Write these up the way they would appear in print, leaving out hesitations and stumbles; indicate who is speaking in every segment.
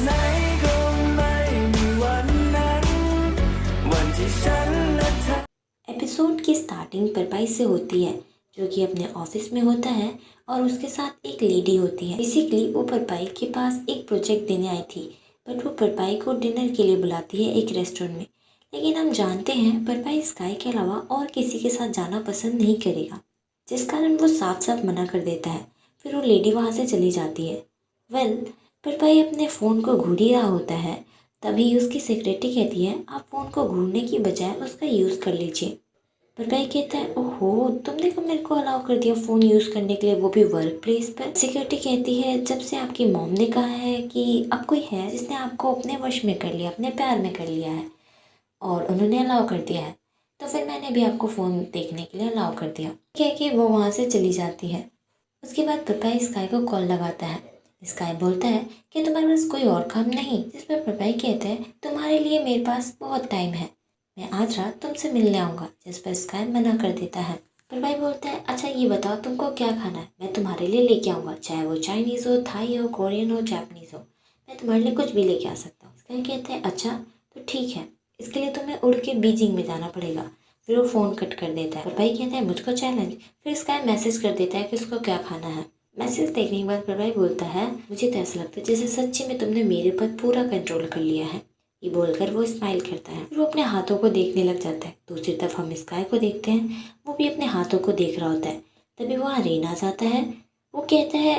Speaker 1: ไหนก็ไม่มีวันนั้นวันที่ฉันและเธอ
Speaker 2: episode की starting परपाई से होती है, जो कि अपने ऑफिस में होता है और उसके साथ एक लेडी होती है। बेसिकली वो परपाई के पास एक प्रोजेक्ट देने आई थी, बट वो परपाई को डिनर के लिए बुलाती है एक रेस्टोरेंट में। लेकिन हम जानते हैं परपाई स्काई के अलावा और किसी के साथ जाना पसंद नहीं करेगा, जिस कारण वो साफ साफ मना कर देता है। फिर वो लेडी वहाँ से चली जाती है। परपाई अपने फ़ोन को घूर ही रहा होता है, तभी उसकी सेक्रेटरी कहती है आप फ़ोन को घूरने की बजाय उसका यूज़ कर लीजिए। परपाई कहता है ओहो, तुमने कब मेरे को अलाउ कर दिया फ़ोन यूज़ करने के लिए, वो भी वर्क प्लेस पर। सिक्योरिटी कहती है जब से आपकी मॉम ने कहा है कि अब कोई है जिसने आपको अपने वश में कर लिया, अपने प्यार में कर लिया है और उन्होंने अलाउ कर दिया है, तो फिर मैंने भी आपको फ़ोन देखने के लिए अलाउ कर दिया। कह के वो वहाँ से चली जाती है। उसके बाद परपाई स्काई को कॉल लगाता है। स्काई बोलता है कि तुम्हारे पास कोई और काम नहीं, जिस पर परपाई कहता है तुम्हारे लिए मेरे पास बहुत टाइम है, मैं आज रात तुमसे मिलने आऊँगा, जिस पर स्काई मना कर देता है। परपाई बोलता है अच्छा ये बताओ तुमको क्या खाना है, मैं तुम्हारे लिए लेके आऊँगा, चाहे वो चाइनीज़ हो, थाई हो, कोरियन हो, जापानीज़ हो, मैं तुम्हारे लिए कुछ भी लेके आ सकता हूँ। स्काई कहता है अच्छा तो ठीक है, इसके लिए तुम्हें उड़ के बीजिंग में जाना पड़ेगा। फिर वो फ़ोन कट कर देता है। परपाई कहता है मुझको चैलेंज। फिर स्काई मैसेज कर देता है कि उसको क्या खाना है। मैसेज देखने के बाद परपाई बोलता है मुझे तो ऐसा लगता है जैसे सच्ची में तुमने मेरे पर पूरा कंट्रोल कर लिया है। ये बोलकर वो स्माइल करता है। फिर वो अपने हाथों को देखने लग जाता है। दूसरी तरफ हम स्काई को देखते हैं, वो भी अपने हाथों को देख रहा होता है। तभी वहाँ रेन आ जाता है। वो कहता है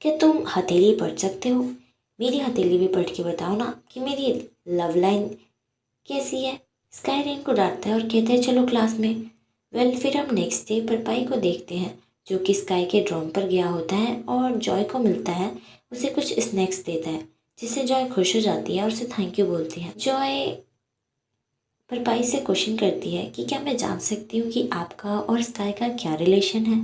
Speaker 2: कि तुम हथेली पढ़ सकते हो, मेरी हथेली भी पढ़ के बताओ ना कि मेरी लव लाइन कैसी है। स्काई रेन को डांटता है और कहते हैं चलो क्लास में। फिर हम नेक्स्ट डे परपाई को देखते हैं, जो कि स्काई के ड्रोन पर गया होता है और जॉय को मिलता है, उसे कुछ स्नैक्स देता है, जिससे जॉय खुश हो जाती है और उसे थैंक यू बोलती है। जॉय परपाई से क्वेश्चन करती है कि क्या मैं जान सकती हूँ कि आपका और स्काई का क्या रिलेशन है।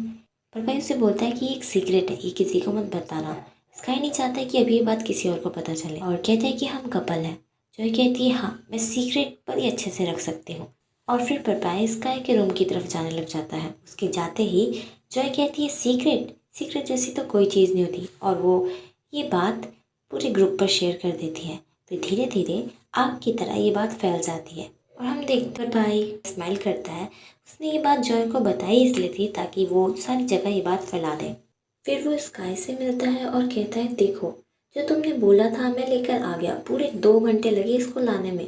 Speaker 2: परपाई उसे बोलता है कि ये एक सीक्रेट है, ये किसी को मत बताना। स्काई नहीं चाहता कि अभी ये बात किसी और को पता चले और कहता है कि हम कपल हैं। जॉय कहती है हाँ मैं सीक्रेट पर ही अच्छे से रख सकती हूँ। और फिर परपाई स्काई के रूम की तरफ जाने लग जाता है। उसके जाते ही जॉय कहती है सीक्रेट सीक्रेट जैसी तो कोई चीज़ नहीं होती, और वो ये बात पूरे ग्रुप पर शेयर कर देती है। फिर धीरे धीरे आग की तरह ये बात फैल जाती है और हम देखते परपाई स्माइल करता है। उसने ये बात जॉय को बताई इसलिए थी ताकि वो सारी जगह ये बात फैला दे। फिर वो स्काई से मिलता है और कहता है देखो जो तुमने बोला था मैं लेकर आ गया, पूरे 2 घंटे लगे इसको लाने में,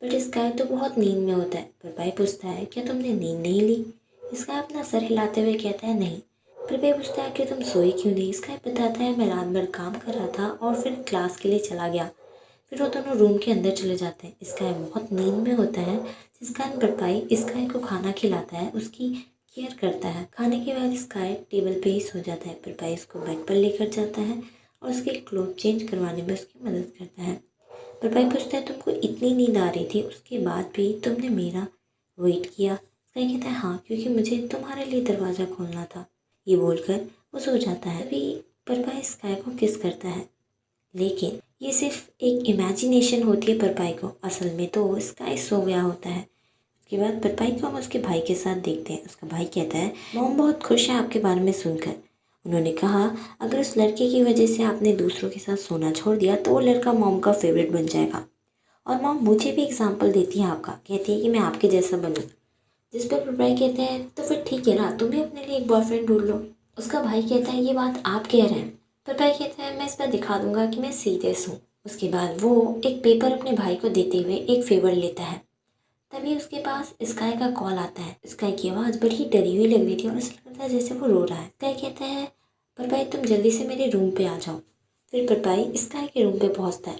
Speaker 2: बट स्काई तो बहुत नींद में होता है। परपाई पूछता है क्या तुमने नींद नहीं ली। स्काई अपना सर हिलाते हुए कहता है नहीं। परपाई पूछता है कि तुम सोई क्यों नहीं। स्काई बताता है मैं रात भर काम कर रहा था और फिर क्लास के लिए चला गया। फिर वो दोनों रूम के अंदर चले जाते हैं। स्काई बहुत नींद में होता है, जिस कारण परपाई स्काई को खाना खिलाता है, उसकी केयर करता है। खाने के बाद स्काई टेबल पे ही सो जाता है। परपाई उसको बेड पर लेकर जाता है और उसके क्लोथ चेंज करवाने में उसकी मदद करता है। परपाई पूछता है तुमको इतनी नींद आ रही थी उसके बाद भी तुमने मेरा वेट किया। स्काई कहता है हाँ क्योंकि मुझे तुम्हारे लिए दरवाज़ा खोलना था। ये बोलकर वो सो जाता है। अभी परपाई स्काई को किस करता है, लेकिन ये सिर्फ एक इमेजिनेशन होती है परपाई को, असल में तो स्काई सो गया होता है। उसके बाद परपाई को हम उसके भाई के साथ देखते हैं। उसका भाई कहता है मॉम बहुत खुश है आपके बारे में सुनकर। उन्होंने कहा अगर उस लड़के की वजह से आपने दूसरों के साथ सोना छोड़ दिया तो वो लड़का मॉम का फेवरेट बन जाएगा, और मॉम मुझे भी एग्जाम्पल देती है आपका, कहती है कि मैं आपके जैसा बनूँ। जिस पर परपाई कहते हैं तो फिर ठीक है ना, तुम्हें अपने लिए एक बॉयफ्रेंड ढूंढ लो। उसका भाई कहता है ये बात आप कह रहे हैं। परपाई कहता है मैं इस पर दिखा दूंगा कि मैं सीरियस हूँ। उसके बाद वो एक पेपर अपने भाई को देते हुए एक फेवर लेता है। तभी उसके पास स्काई का कॉल आता है। स्काई की आवाज़ बड़ी डरी हुई लग रही थी और ऐसा लग रहा था जैसे वो रो रहा है। स्काई कहता है परपाई तुम जल्दी से मेरे रूम पे आ जाओ। फिर परपाई स्काई के रूम पे पहुंचता है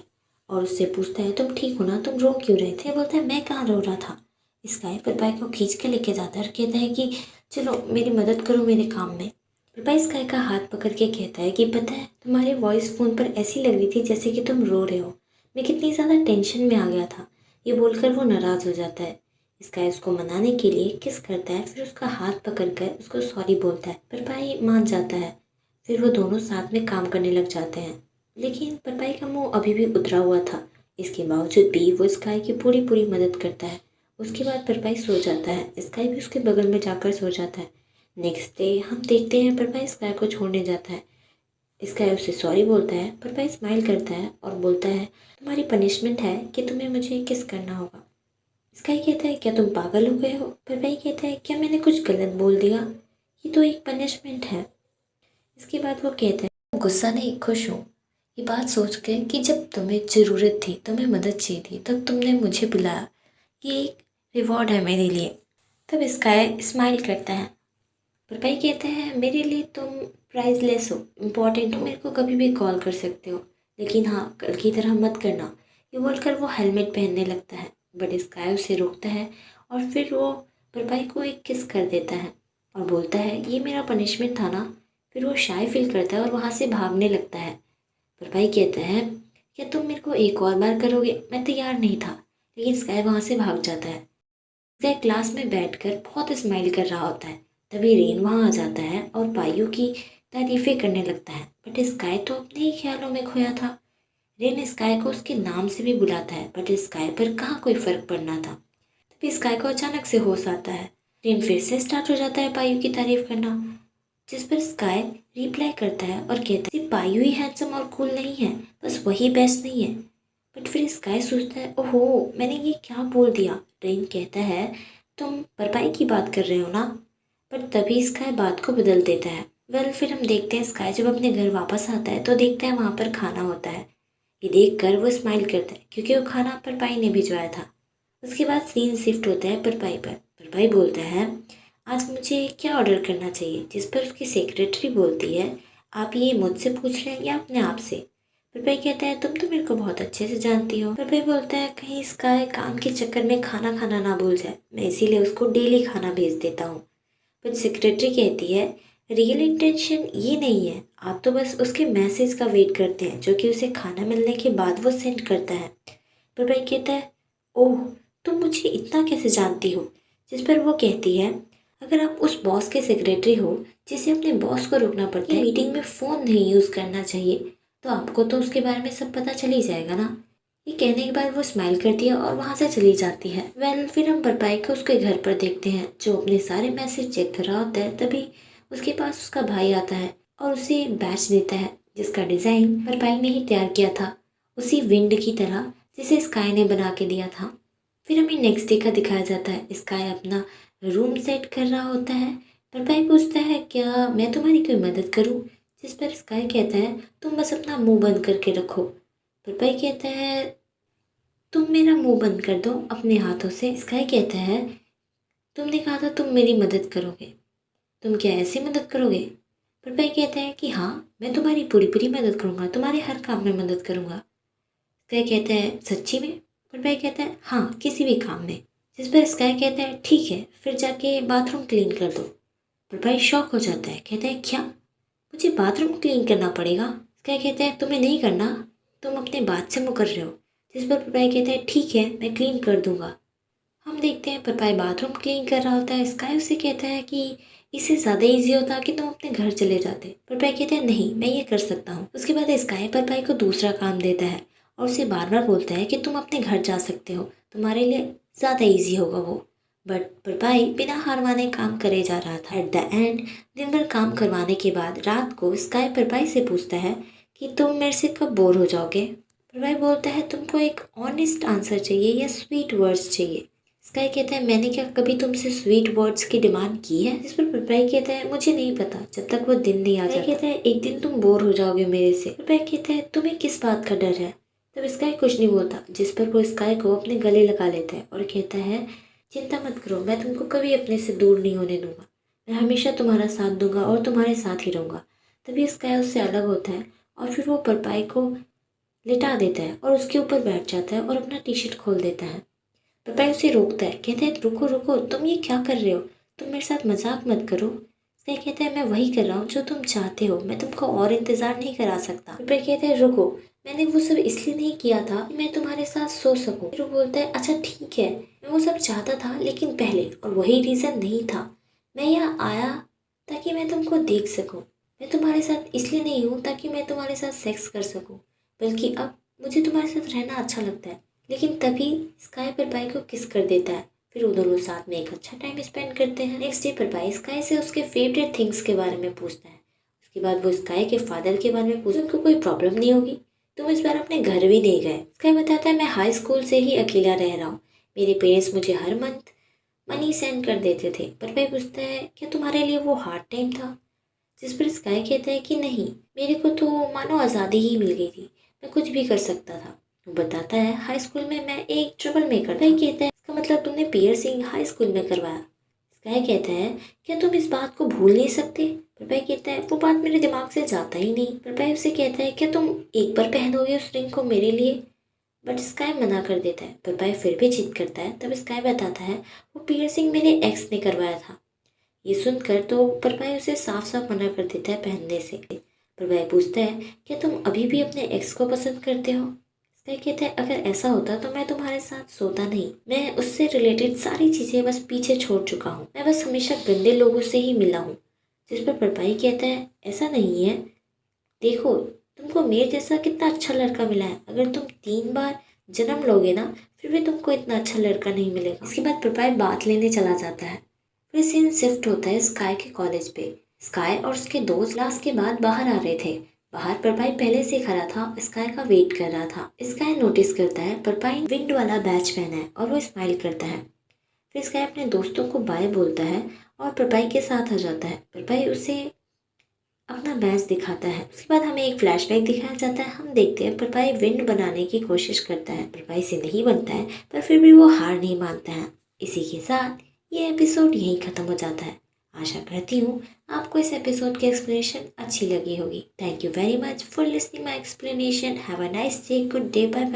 Speaker 2: और उससे पूछता है तुम ठीक हो ना, तुम रो क्यों रहे थे। बोलता है मैं कहाँ रो रहा था। स्काई परपाई को खींच के लेके जाता है और कहता है कि चलो मेरी मदद करो मेरे काम में। परपाई स्काई का हाथ पकड़ के कहता है कि पता है तुम्हारी वॉइस फ़ोन पर ऐसी लग रही थी जैसे कि तुम रो रहे हो, मैं कितनी ज़्यादा टेंशन में आ गया था। ये बोलकर वो नाराज़ हो जाता है। स्काई उसको मनाने के लिए किस करता है, फिर उसका हाथ पकड़कर उसको सॉरी बोलता है। परपाई मान जाता है। फिर वो दोनों साथ में काम करने लग जाते हैं, लेकिन परपाई का मुंह अभी भी उतरा हुआ था। इसके बावजूद भी वो स्काई की पूरी पूरी मदद करता है। उसके बाद परपाई सो जाता है। स्काई भी उसके बगल में जाकर सो जाता है। नेक्स्ट डे हम देखते हैं परपाई स्काई को छोड़ने जाता है। स्काई उससे सॉरी बोलता है। पर स्माइल करता है और बोलता है तुम्हारी पनिशमेंट है कि तुम्हें मुझे किस करना होगा। स्काई कहता है क्या तुम पागल हो गए हो। पर कहता है क्या मैंने कुछ गलत बोल दिया, ये तो एक पनिशमेंट है। इसके बाद वो कहता है गुस्सा नहीं खुश हूँ, ये बात सोच के कि जब तुम्हें ज़रूरत थी, तुम्हें मदद चाहिए थी, तब तुमने मुझे बुलाया, ये एक रिवॉर्ड है मेरे लिए। तब स्काई स्माइल करता है। पर कहता है मेरे लिए तुम प्राइसलेस हो, इम्पॉर्टेंट हो, मेरे को कभी भी कॉल कर सकते हो, लेकिन हाँ कल की तरह मत करना। ये बोलकर वो हेलमेट पहनने लगता है, बट स्काई उसे रोकता है और फिर वो पर को एक किस कर देता है और बोलता है ये मेरा पनिशमेंट था ना। फिर वो शाय फील करता है और वहाँ से भागने लगता है। पर कहता है क्या तुम मेरे को एक और बार करोगे। मैं तैयार नहीं था, लेकिन स्काई वहाँ से भाग जाता है। स्काई क्लास में बैठकर बहुत स्माइल कर रहा होता है। तभी रेन वहाँ आ जाता है और पायू की तारीफें करने लगता है, बट स्काई तो अपने ही ख्यालों में खोया था। रेन स्काई को उसके नाम से भी बुलाता है, बट स्काई पर कहाँ कोई फर्क पड़ना था। तभी स्काई को अचानक से होश आता है। रेन फिर से स्टार्ट हो जाता है पायू की तारीफ करना, जिस पर स्काई रिप्लाई करता है और कहता है सिर्फ पायू ही हैंडसम और कूल नहीं है, बस वही बेस्ट नहीं है। बट फिर स्काई सोचता है ओहो मैंने ये क्या बोल दिया। रेन कहता है तुम परपाई की बात कर रहे हो ना। पर तभी स्काई बात को बदल देता है। फिर हम देखते हैं स्काई जब अपने घर वापस आता है तो देखता है वहाँ पर खाना होता है। ये देखकर वो स्माइल करता है क्योंकि वो खाना परपाई ने भिजवाया था। उसके बाद सीन शिफ्ट होता है परपाई पर। परपाई बोलता है आज मुझे क्या ऑर्डर करना चाहिए, जिस पर उसकी सेक्रेटरी बोलती है आप ये मुझसे पूछ रहे हैं या अपने आप से। परपाई कहता है तुम तो मेरे को बहुत अच्छे से जानती हो। परपाई बोलता है कहीं स्काई काम के चक्कर में खाना खाना ना भूल जाए, मैं इसीलिए उसको डेली खाना भेज देता हूँ। पर सेक्रेटरी कहती है रियल इंटेंशन ये नहीं है, आप तो बस उसके मैसेज का वेट करते हैं जो कि उसे खाना मिलने के बाद वो सेंड करता है। पर कहता है ओह तुम मुझे इतना कैसे जानती हो। जिस पर वो कहती है अगर आप उस बॉस के सेक्रेटरी हो जिसे अपने बॉस को रोकना पड़ता है मीटिंग में फ़ोन नहीं यूज़ करना चाहिए, तो आपको तो उसके बारे में सब पता चल ही जाएगा ना। ये कहने के बाद वो स्माइल करती है और वहाँ से चली जाती है। फिर हम परपाई को उसके घर पर देखते हैं जो अपने सारे मैसेज चेक कर रहा होता है। तभी उसके पास उसका भाई आता है और उसे बैच देता है जिसका डिज़ाइन परपाई ने ही तैयार किया था, उसी विंड की तरह जिसे स्काई ने बना के दिया था। फिर हमें नेक्स्ट डे का दिखाया जाता है। स्काई अपना रूम सेट कर रहा होता है। परपाई पूछता है क्या मैं तुम्हारी कोई मदद करूं, जिस पर स्काई कहता है तुम बस अपना मुंह बंद करके रखो। परपाई कहता है तुम मेरा मुंह बंद कर दो अपने हाथों से। स्काई कहता है तुमने कहा था तुम मेरी मदद करोगे, तुम क्या ऐसी मदद करोगे। परपाई कहता है कि हाँ मैं तुम्हारी पूरी पूरी मदद करूँगा, तुम्हारे हर काम में मदद करूँगा। स्काई कहता है सच्ची में। परपाई कहता है हाँ किसी भी काम में। जिस पर स्काई कहता है ठीक है फिर जाके बाथरूम क्लीन कर दो। परपाई शॉक हो जाता है, कहता है क्या मुझे बाथरूम क्लीन करना पड़ेगा। स्काई कहता है तुम्हें नहीं करना, तुम अपने बात से मुकर रहे हो। जिस पर परपाई कहता है ठीक है मैं क्लीन कर दूंगा। हम देखते हैं परपाई बाथरूम क्लीन कर रहा होता है। स्काई उससे कहता है कि इससे ज़्यादा इजी होता कि तुम अपने घर चले जाते। परपाई कहता है नहीं मैं ये कर सकता हूँ। उसके बाद स्काई परपाई को दूसरा काम देता है और उसे बार बार बोलता है कि तुम अपने घर जा सकते हो, तुम्हारे लिए ज़्यादा इजी होगा वो। बट परपाई बिना हार माने काम करे जा रहा था। एट द एंड दिन भर काम करवाने के बाद रात को स्काई परपाई से पूछता है कि तुम मेरे से कब बोर हो जाओगे। परपाई बोलता है तुमको एक ऑनेस्ट आंसर चाहिए या स्वीट वर्ड्स चाहिए। स्काई कहता है मैंने क्या कभी तुमसे स्वीट वर्ड्स की डिमांड की है। जिस पर परपाई कहता है मुझे नहीं पता जब तक वो दिन नहीं आ जाता। कहता है एक दिन तुम बोर हो जाओगे मेरे से। परपाई कहता है तुम्हें किस बात का डर है। तब स्काई कुछ नहीं बोलता, जिस पर वो स्काई को अपने गले लगा लेता है और कहता है चिंता मत करो, मैं तुमको कभी अपने से दूर नहीं होने दूंगा, मैं हमेशा तुम्हारा साथ दूंगा और तुम्हारे साथ ही रहूँगा। तभी स्काई उससे अलग होता है और फिर वो परपाई को लिटा देता है और उसके ऊपर बैठ जाता है और अपना टी शर्ट खोल देता है। परपाई उसे रोकता है, कहता है रुको रुको तुम ये क्या कर रहे हो, तुम मेरे साथ मजाक मत करो। स्काई कहता है मैं वही कर रहा हूँ जो तुम चाहते हो, मैं तुमको और इंतज़ार नहीं करा सकता। परपाई कहता है रुको मैंने वो सब इसलिए नहीं किया था कि मैं तुम्हारे साथ सो सकूं। फिर वो बोलता है अच्छा ठीक है मैं वो सब चाहता था लेकिन पहले, और वही रीज़न नहीं था, मैं यहाँ आया ताकि मैं तुमको देख सकूं। मैं तुम्हारे साथ इसलिए नहीं हूँ ताकि मैं तुम्हारे साथ सेक्स कर सकूं, बल्कि अब मुझे तुम्हारे साथ रहना अच्छा लगता है। लेकिन तभी स्काई परपाई को किस कर देता है। फिर वो दोनों साथ में एक अच्छा टाइम स्पेंड करते हैं। नेक्स्ट डे परपाई स्काई से उसके फेवरेट थिंग्स के बारे में पूछता है। उसके बाद वो स्काई के फादर के बारे में पूछती, उनको कोई प्रॉब्लम नहीं होगी, तुम इस बार अपने घर भी नहीं गए। स्काई बताता है मैं हाई स्कूल से ही अकेला रह रहा हूँ, मेरे पेरेंट्स मुझे हर मंथ मनी सेंड कर देते थे। पर भाई पूछता है क्या तुम्हारे लिए वो हार्ड टाइम था? जिस पर स्काई कहता है कि नहीं, मेरे को तो मानो आज़ादी ही मिल गई थी, मैं कुछ भी कर सकता था। वो बताता है हाई स्कूल में मैं एक ट्रबल मेकर था। भाई कहता है इसका मतलब तुमने पियर्सिंग हाई स्कूल में करवाया। स्काई कहता है क्या तुम इस बात को भूल नहीं सकते? पर भाई कहता है वो बात मेरे दिमाग से जाता ही नहीं। पर भाई उसे कहता है क्या तुम एक बार पहनोगे उस रिंग को मेरे लिए? बट स्काई मना कर देता है। पर भाई फिर भी जिद करता है। तब स्काई बताता है वो पियर्सिंग मेरे एक्स ने करवाया था। ये सुनकर तो पर भाई उसे साफ साफ मना कर देता है पहनने से। पर भाई पूछता है क्या तुम अभी भी अपने एक्स को पसंद करते हो? स्काई कहता है अगर ऐसा होता तो मैं तुम्हारे साथ सोता नहीं, मैं उससे रिलेटेड सारी चीज़ें बस पीछे छोड़ चुका हूँ, मैं बस हमेशा गंदे लोगों से ही मिला हूँ। जिस पर परपाई कहता है ऐसा नहीं है, देखो तुमको मेरे जैसा कितना अच्छा लड़का मिला है, अगर तुम 3 बार जन्म लोगे ना फिर भी तुमको इतना अच्छा लड़का नहीं मिलेगा। इसके बाद परपाई बात लेने चला जाता है। फिर सीन शिफ्ट होता है स्काई के कॉलेज पे। स्काई और उसके दोस्त क्लास के बाद बाहर आ रहे थे। बाहर परपाई पहले से खड़ा था, स्काई का वेट कर रहा था। स्काई नोटिस करता है परपाई विंड वाला बैच पहना है और वो स्माइल करता है। फिर स्काई अपने दोस्तों को बाय बोलता है और परपाई के साथ आ जाता है। परपाई उसे अपना बैच दिखाता है। उसके बाद हमें एक फ्लैशबैक दिखाया जाता है। हम देखते हैं परपाई विंड बनाने की कोशिश करता है, परपाई से नहीं बनता है पर फिर भी वो हार नहीं मानता है। इसी के साथ ये एपिसोड यहीं ख़त्म हो जाता है। आशा करती हूँ आपको इस एपिसोड की एक्सप्लेनेशन अच्छी लगी होगी। Thank you very much for listening my explanation. Have a nice day, good day, bye bye.